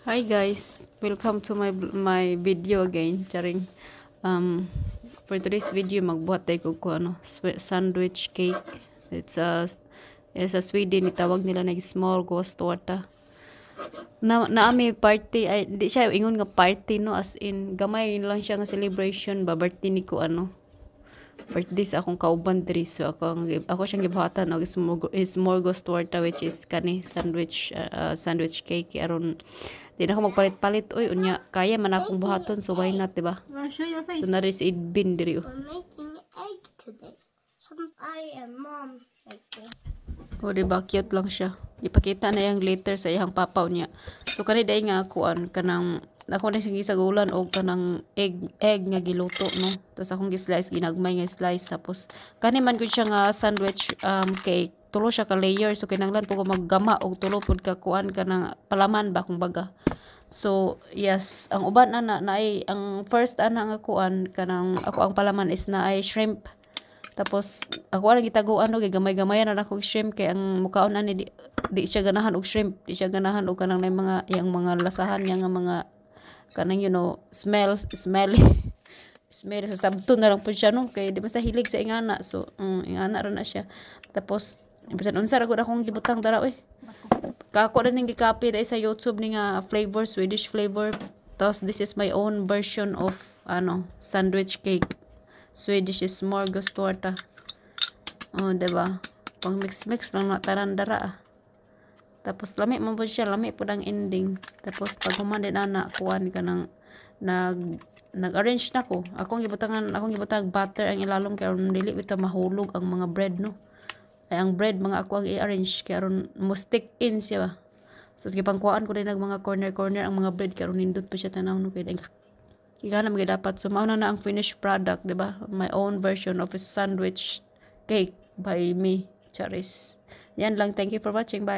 Hi guys, welcome to my video again. Charing. For today's video magbuhat tayo ko ano, sandwich cake. It's a Sweden itawag nila na small ghost torta. Naami party ay di siya ingon nga party no, as in gamay lang siya nga celebration ba birthday ni ko ano. Birthday sa akong kauban diri, so ako siyang gibahatan og small ghost torta, which is kani sandwich cake aron di na ako magpalit-palit oy unya kaya man akong buhaton, so why not, diba? Show your face. So na rin si bin diri. We're making egg today. I and mom making. O diba, cute lang siya. Ipakita na yung later sa iyang papaw niya. So kani day nga kuan kanang ako na sige sa gulan og kanang egg nga giluto no. Tapos akong gi-slice ginagmay nga slice, tapos kani man gud siya nga sandwich cake. Tulo siya ka layer, so kinahanglan po ko maggama og tulo pud ka kuan kanang palaman ba kumbaga. So yes, ang uban ana naay ang first ana nga kuan kanang ako ang palaman is naay shrimp. Tapos ako lang gitaguan og gamay-gamayan na akong shrimp, kay ang mukaon ani di siya ganahan og shrimp, di siya ganahan og kanang mga yang mga lasahan niya nga mga kanang smelly so sabto na lang po siya no, kay di man sa hilig sa ingana, so ingana ra na siya. Tapos bisan unsa ra gud akong gibutang dara oy, kako na ning gi-copy dai sa YouTube ni nga flavor, Swedish flavor. Tapos this is my own version of sandwich cake, Swedish smorgastorta. Diba, pang mix lang na tanan dara. Tapos lami man po siya, lami po ang ending. Tapos pag humandin na kuan ka ng nag-arrange na ko. Akong gibutang butter ang ilalom kay aron dili bitaw mahulog ang mga bread no. Ay ang bread mga ako ang i-arrange kay aron mo stick in siya ba. So sige pangkuan ko din mga corner ang mga bread kay aron nindot pa siya tanaw no, kay kigana mga dapat. So mao na ang finished product, diba? My own version of a sandwich cake by me, Charis. Yan lang, thank you for watching, bye.